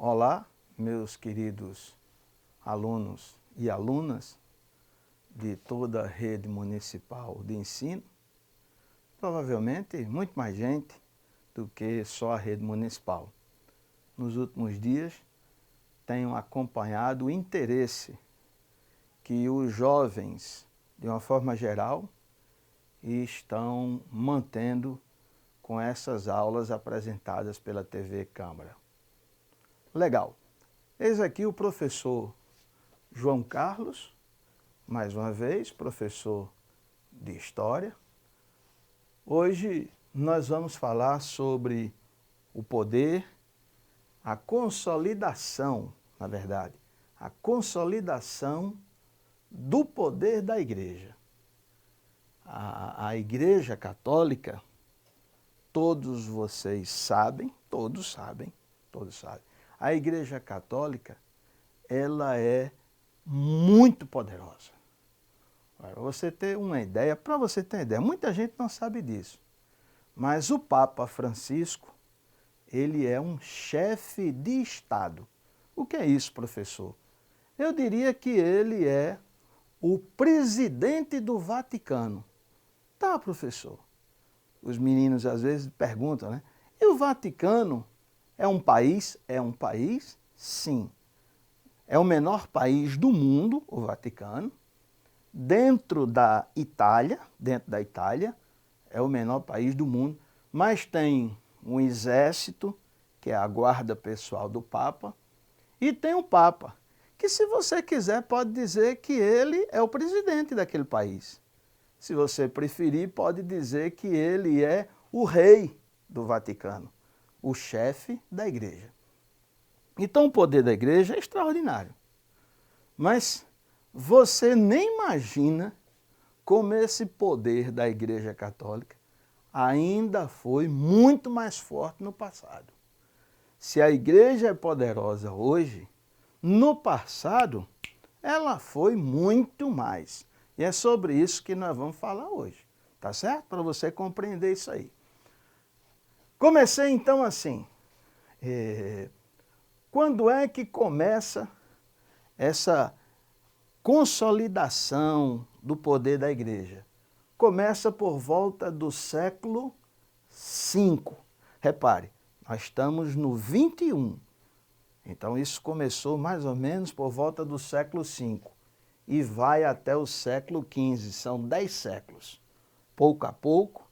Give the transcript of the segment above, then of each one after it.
Olá, meus queridos alunos e alunas de toda a rede municipal de ensino. Provavelmente muito mais gente do que só a rede municipal. Nos últimos dias tenho acompanhado o interesse que os jovens, de uma forma geral, estão mantendo com essas aulas apresentadas pela TV Câmara. Legal. Eis aqui o professor João Carlos, mais uma vez, professor de História. Hoje nós vamos falar sobre o poder, a consolidação, na verdade, a consolidação do poder da Igreja. A Igreja Católica, todos vocês sabem, todos sabem, a Igreja Católica, ela é muito poderosa. Para você ter uma ideia, muita gente não sabe disso, mas o Papa Francisco, ele é um chefe de Estado. O que é isso, professor? Eu diria que ele é o presidente do Vaticano. Tá, professor? Os meninos às vezes perguntam, né? E o Vaticano é um país? É um país, sim. É o menor país do mundo, o Vaticano. Dentro da Itália, é o menor país do mundo, mas tem um exército, que é a guarda pessoal do Papa, e tem o Papa, que se você quiser pode dizer que ele é o presidente daquele país. Se você preferir, pode dizer que ele é o rei do Vaticano, o chefe da Igreja. Então o poder da Igreja é extraordinário. Mas você nem imagina como esse poder da Igreja Católica ainda foi muito mais forte no passado. Se a Igreja é poderosa hoje, no passado ela foi muito mais. E é sobre isso que nós vamos falar hoje, tá certo? Para você compreender isso aí. Comecei então assim, quando é que começa essa consolidação do poder da Igreja? Começa por volta do século V. Repare, nós estamos no 21. Então isso começou mais ou menos por volta do século V e vai até o século XV, são 10 séculos. Pouco a pouco,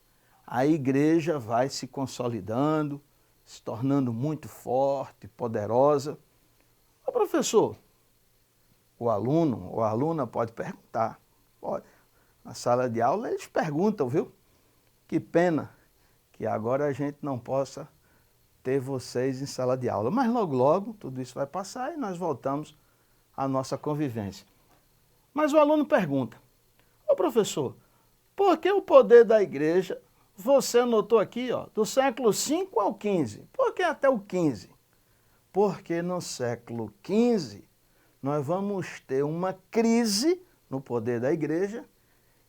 a Igreja vai se consolidando, se tornando muito forte, poderosa. Ô, professor, o aluno ou a aluna pode perguntar. Pode. Na sala de aula eles perguntam, viu? Que pena que agora a gente não possa ter vocês em sala de aula. Mas logo, logo, tudo isso vai passar e nós voltamos à nossa convivência. Mas o aluno pergunta, ô professor, por que o poder da Igreja, você anotou aqui, ó, do século V ao XV? Por que até o XV? Porque no século XV nós vamos ter uma crise no poder da Igreja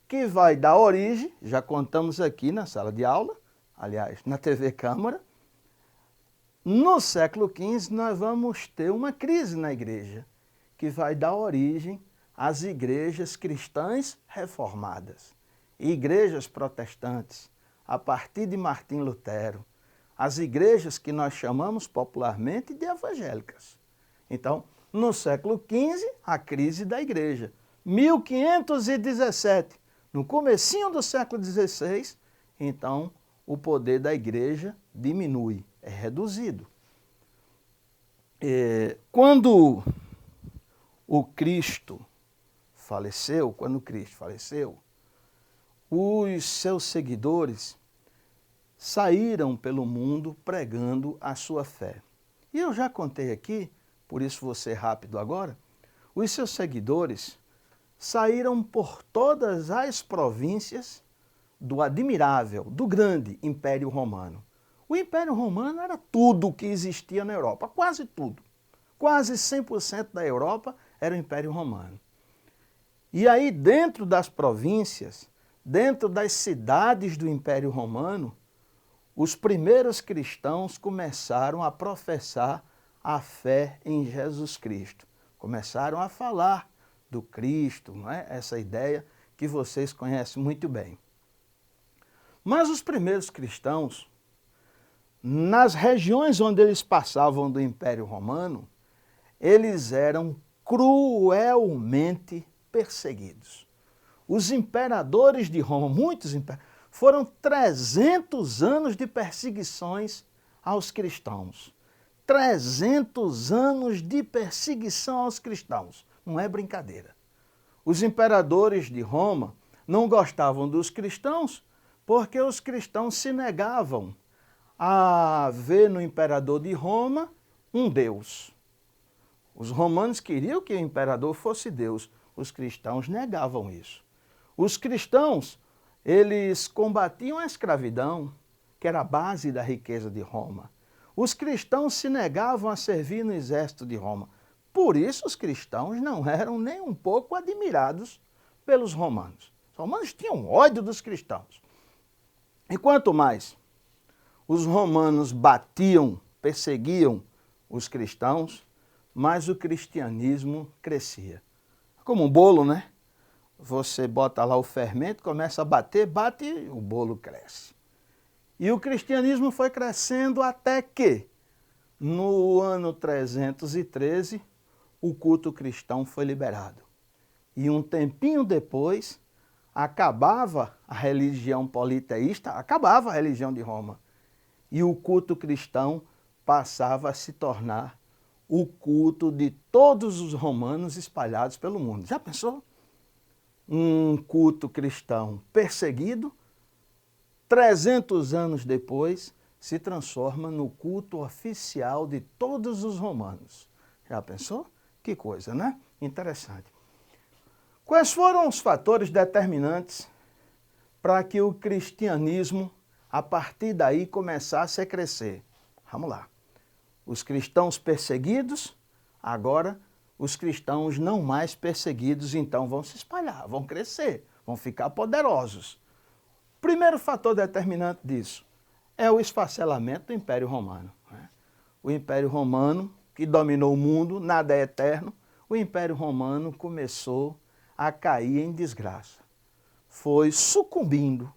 que vai dar origem, já contamos aqui na sala de aula, aliás, na TV Câmara, no século XV nós vamos ter uma crise na Igreja que vai dar origem às igrejas cristãs reformadas, igrejas protestantes, a partir de Martim Lutero, as igrejas que nós chamamos popularmente de evangélicas. Então, no século XV, a crise da Igreja. 1517, no comecinho do século XVI, então o poder da Igreja diminui, é reduzido. Quando Cristo faleceu, os seus seguidores saíram pelo mundo pregando a sua fé. E eu já contei aqui, por isso vou ser rápido agora, os seus seguidores saíram por todas as províncias do admirável, do grande Império Romano. O Império Romano era tudo o que existia na Europa, quase tudo. Quase 100% da Europa era o Império Romano. E aí, dentro das províncias, dentro das cidades do Império Romano, os primeiros cristãos começaram a professar a fé em Jesus Cristo. Começaram a falar do Cristo, não é? Essa ideia que vocês conhecem muito bem. Mas os primeiros cristãos, nas regiões onde eles passavam do Império Romano, eles eram cruelmente perseguidos. Os imperadores de Roma, muitos imperadores, foram 300 anos de perseguições aos cristãos. 300 anos de perseguição aos cristãos. Não é brincadeira. Os imperadores de Roma não gostavam dos cristãos porque os cristãos se negavam a ver no imperador de Roma um Deus. Os romanos queriam que o imperador fosse Deus. Os cristãos negavam isso. Os cristãos, eles combatiam a escravidão, que era a base da riqueza de Roma. Os cristãos se negavam a servir no exército de Roma. Por isso os cristãos não eram nem um pouco admirados pelos romanos. Os romanos tinham ódio dos cristãos. E quanto mais os romanos batiam, perseguiam os cristãos, mais o cristianismo crescia. Como um bolo, né? Você bota lá o fermento, começa a bater, bate e o bolo cresce. E o cristianismo foi crescendo até que, no ano 313, o culto cristão foi liberado. E um tempinho depois, acabava a religião politeísta, acabava a religião de Roma. E o culto cristão passava a se tornar o culto de todos os romanos espalhados pelo mundo. Já pensou? Um culto cristão perseguido, 300 anos depois, se transforma no culto oficial de todos os romanos. Já pensou? Que coisa, né? Interessante. Quais foram os fatores determinantes para que o cristianismo, a partir daí, começasse a crescer? Vamos lá. Os cristãos perseguidos, agora os cristãos não mais perseguidos, então vão se espalhar, vão crescer, vão ficar poderosos. Primeiro fator determinante disso é o esfacelamento do Império Romano. O Império Romano, que dominou o mundo, nada é eterno, o Império Romano começou a cair em desgraça. Foi sucumbindo,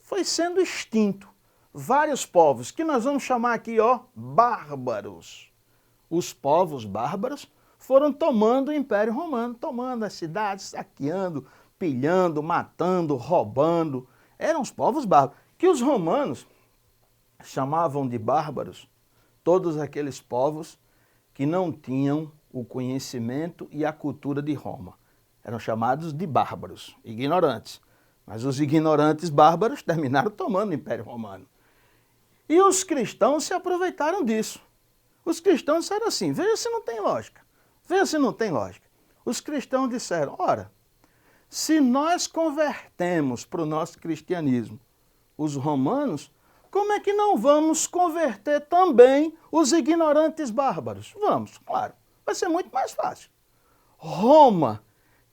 foi sendo extinto. Vários povos, que nós vamos chamar aqui, bárbaros. Os povos bárbaros foram tomando o Império Romano, tomando as cidades, saqueando, pilhando, matando, roubando. Eram os povos bárbaros, que os romanos chamavam de bárbaros todos aqueles povos que não tinham o conhecimento e a cultura de Roma. Eram chamados de bárbaros, ignorantes. Mas os ignorantes bárbaros terminaram tomando o Império Romano. E os cristãos se aproveitaram disso. Os cristãos disseram assim, veja se não tem lógica. Veja se não tem lógica. Os cristãos disseram, ora, se nós convertemos para o nosso cristianismo os romanos, como é que não vamos converter também os ignorantes bárbaros? Vamos, claro. Vai ser muito mais fácil. Roma,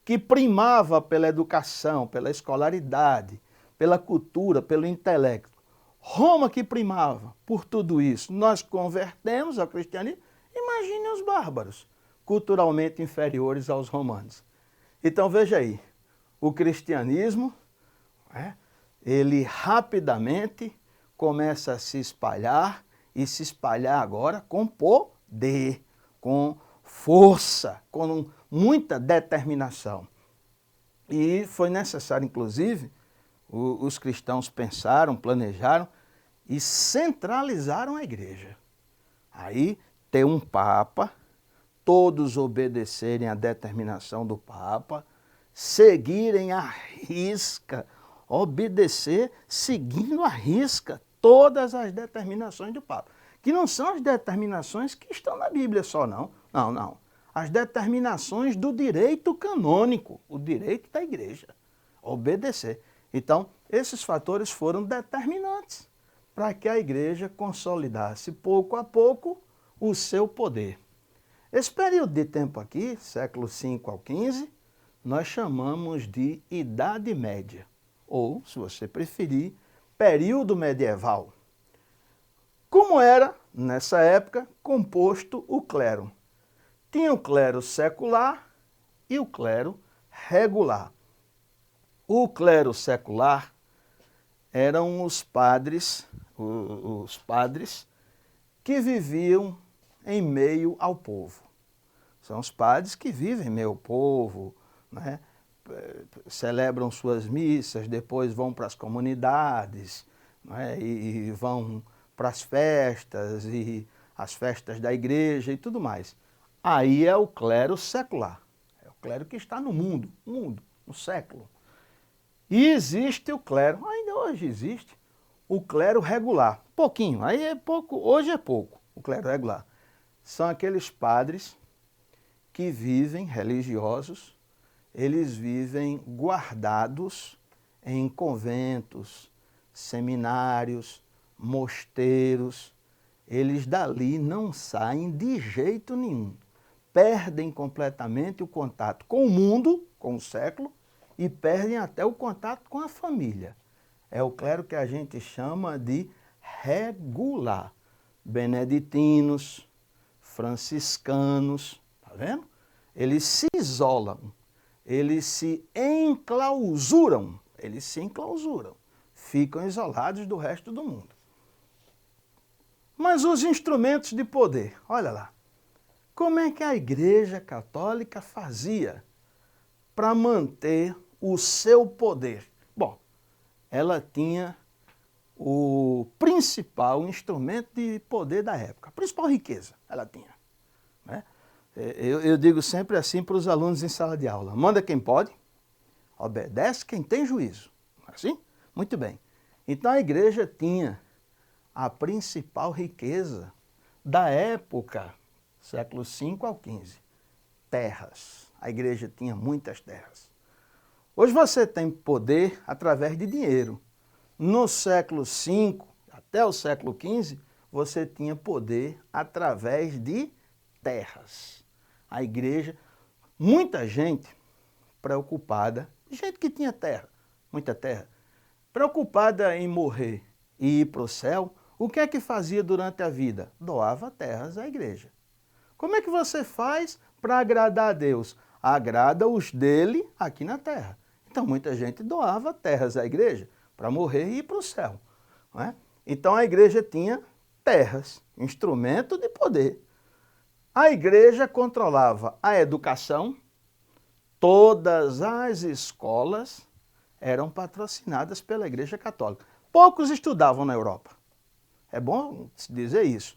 que primava pela educação, pela escolaridade, pela cultura, pelo intelecto, Roma que primava por tudo isso, nós convertemos ao cristianismo, imagine os bárbaros, culturalmente inferiores aos romanos. Então veja aí, o cristianismo, ele rapidamente começa a se espalhar e se espalhar agora com poder, com força, com muita determinação. E foi necessário, inclusive, os cristãos pensaram, planejaram e centralizaram a igreja. Aí ter um papa, todos obedecerem à determinação do papa, seguirem à risca, obedecer seguindo à risca todas as determinações do papa. Que não são as determinações que estão na Bíblia só, não. Não. As determinações do direito canônico, o direito da igreja. Obedecer. Então, esses fatores foram determinantes para que a igreja consolidasse pouco a pouco o seu poder. Esse período de tempo aqui, século V ao XV, nós chamamos de Idade Média, ou, se você preferir, período medieval. Como era, nessa época, composto o clero? Tinha o clero secular e o clero regular. O clero secular eram os padres que viviam em meio ao povo. São os padres que vivem em meio ao povo, né? Celebram suas missas, depois vão para as comunidades, né? E vão para as festas, e as festas da igreja e tudo mais. Aí é o clero secular, é o clero que está no mundo, no século. E existe o clero, ainda hoje existe, o clero regular. Pouquinho, aí é pouco, hoje é pouco, o clero regular. São aqueles padres que vivem, religiosos, eles vivem guardados em conventos, seminários, mosteiros. Eles dali não saem de jeito nenhum. Perdem completamente o contato com o mundo, com o século, e perdem até o contato com a família. É o clero que a gente chama de regular. Beneditinos, franciscanos, tá vendo? Eles se isolam, eles se enclausuram, ficam isolados do resto do mundo. Mas os instrumentos de poder, olha lá, como é que a Igreja Católica fazia para manter o seu poder? Bom, ela tinha o principal instrumento de poder da época, a principal riqueza ela tinha, né? Eu digo sempre assim para os alunos em sala de aula: manda quem pode, obedece quem tem juízo. Assim? Muito bem. Então a igreja tinha a principal riqueza da época, século V ao XV, terras. A igreja tinha muitas terras. Hoje você tem poder através de dinheiro. No século V até o século XV, você tinha poder através de terras. A igreja, muita gente preocupada, gente que tinha terra, muita terra, preocupada em morrer e ir para o céu, o que é que fazia durante a vida? Doava terras à igreja. Como é que você faz para agradar a Deus? Agrada os dele aqui na terra. Então muita gente doava terras à igreja para morrer e ir para o céu, não é? Então a igreja tinha terras, instrumento de poder. A igreja controlava a educação, todas as escolas eram patrocinadas pela Igreja Católica. Poucos estudavam na Europa. É bom se dizer isso.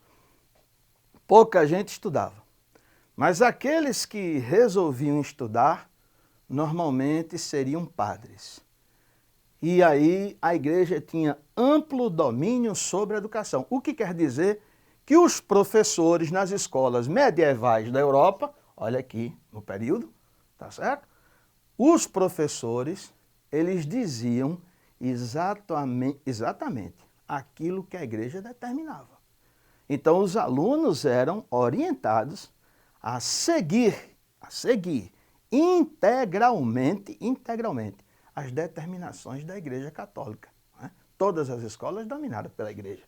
Pouca gente estudava. Mas aqueles que resolviam estudar, normalmente seriam padres. E aí a igreja tinha amplo domínio sobre a educação. O que quer dizer que os professores nas escolas medievais da Europa, olha aqui no período, tá certo? Os professores, eles diziam exatamente aquilo que a igreja determinava. Então os alunos eram orientados a seguir integralmente as determinações da Igreja Católica, né? Todas as escolas dominadas pela igreja.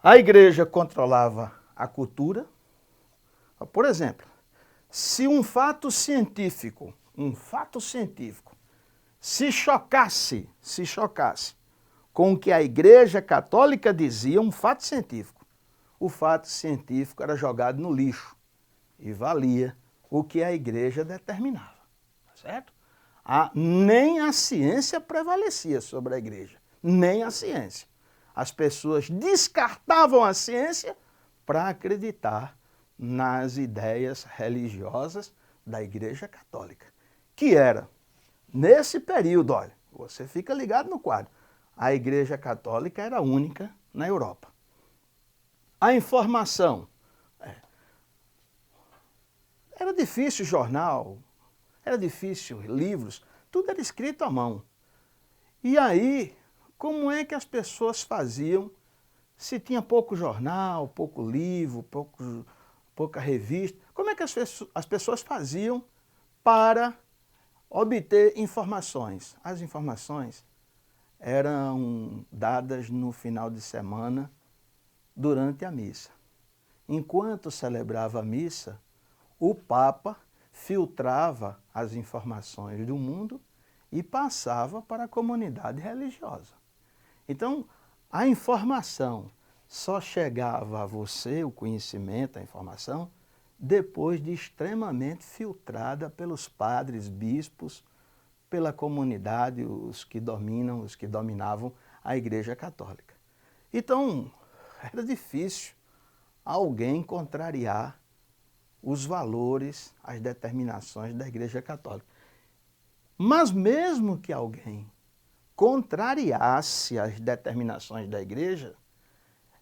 A igreja controlava a cultura. Por exemplo, se um fato científico se chocasse com o que a Igreja Católica dizia, um fato científico, o fato científico era jogado no lixo e valia o que a igreja determinava, certo? Nem a ciência prevalecia sobre a igreja, nem a ciência. As pessoas descartavam a ciência para acreditar nas ideias religiosas da Igreja Católica, que era, nesse período, olha, você fica ligado no quadro, a Igreja Católica era única na Europa. A informação, era difícil jornal, era difícil livros, tudo era escrito à mão. E aí, como é que as pessoas faziam se tinha pouco jornal, pouco livro, pouca revista? Como é que as pessoas faziam para obter informações? As informações eram dadas no final de semana durante a missa. Enquanto celebrava a missa, o Papa filtrava as informações do mundo e passava para a comunidade religiosa. Então, a informação só chegava a você, o conhecimento, a informação, depois de extremamente filtrada pelos padres, bispos, pela comunidade, os que dominavam a Igreja Católica. Então, era difícil alguém contrariar os valores, as determinações da Igreja Católica. Mas mesmo que alguém contrariasse as determinações da Igreja,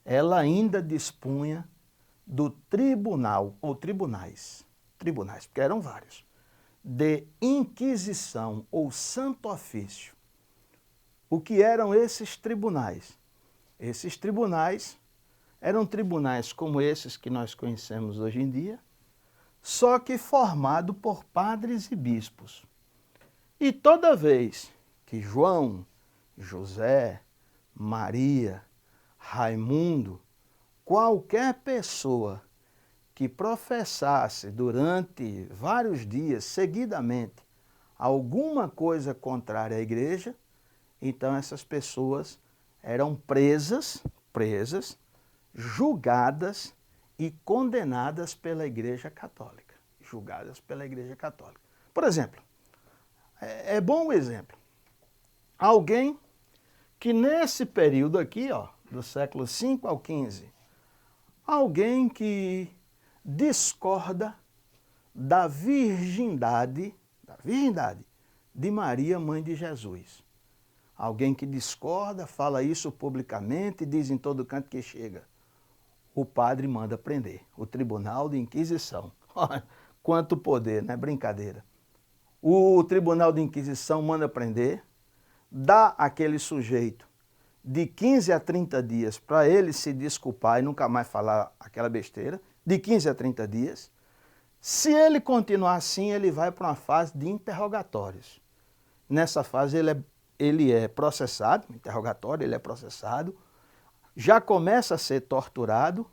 ela ainda dispunha do tribunal, ou tribunais, porque eram vários, de inquisição ou santo ofício. O que eram esses tribunais? Esses tribunais eram tribunais como esses que nós conhecemos hoje em dia, só que formado por padres e bispos. E toda vez que João, José, Maria, Raimundo, qualquer pessoa que professasse durante vários dias, seguidamente, alguma coisa contrária à igreja, então essas pessoas eram presas, julgadas e condenadas pela Igreja Católica. Julgadas pela Igreja Católica. Por exemplo, é bom um exemplo. Alguém que nesse período aqui, ó, do século V ao XV, alguém que discorda da virgindade de Maria, mãe de Jesus. Alguém que discorda, fala isso publicamente, diz em todo canto que chega. O padre manda prender, o Tribunal de Inquisição. Quanto poder, não é brincadeira. O Tribunal de Inquisição manda prender, dá àquele sujeito de 15 a 30 dias para ele se desculpar e nunca mais falar aquela besteira, de 15 a 30 dias. Se ele continuar assim, ele vai para uma fase de interrogatórios. Nessa fase ele é processado, interrogatório, ele é processado, já começa a ser torturado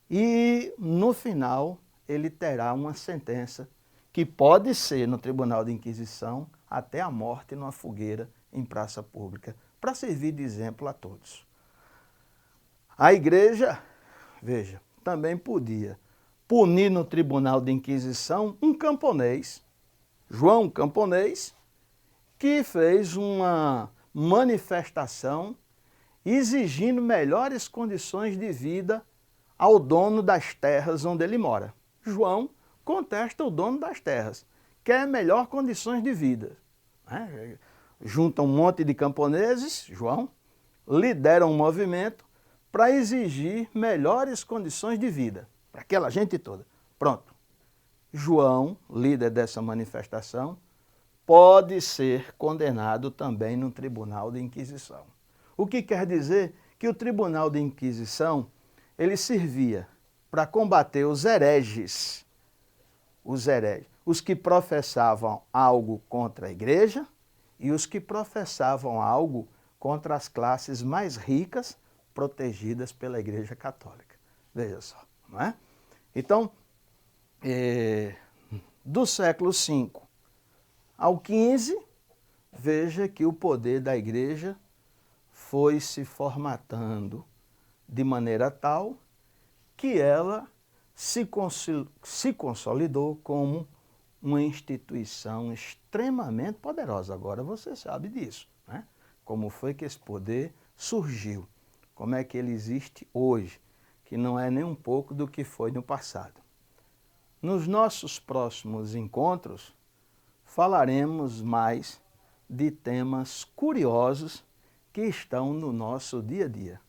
e no final ele terá uma sentença que pode ser no Tribunal de Inquisição até a morte numa fogueira em praça pública, para servir de exemplo a todos. A igreja, veja, também podia punir no Tribunal de Inquisição um camponês, João Camponês, que fez uma manifestação exigindo melhores condições de vida ao dono das terras onde ele mora. João contesta o dono das terras, quer melhores condições de vida. Junta um monte de camponeses, João, lidera um movimento para exigir melhores condições de vida para aquela gente toda. Pronto. João, líder dessa manifestação, pode ser condenado também no Tribunal de Inquisição. O que quer dizer que o Tribunal de Inquisição ele servia para combater os hereges, os que professavam algo contra a igreja e os que professavam algo contra as classes mais ricas protegidas pela Igreja Católica. Veja só, não é? Então, do século V ao XV, veja que o poder da igreja foi se formatando de maneira tal que ela se consolidou como uma instituição extremamente poderosa. Agora você sabe disso, né? Como foi que esse poder surgiu, como é que ele existe hoje, que não é nem um pouco do que foi no passado. Nos nossos próximos encontros, falaremos mais de temas curiosos que estão no nosso dia a dia.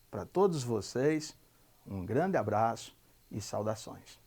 Para todos vocês, um grande abraço e saudações.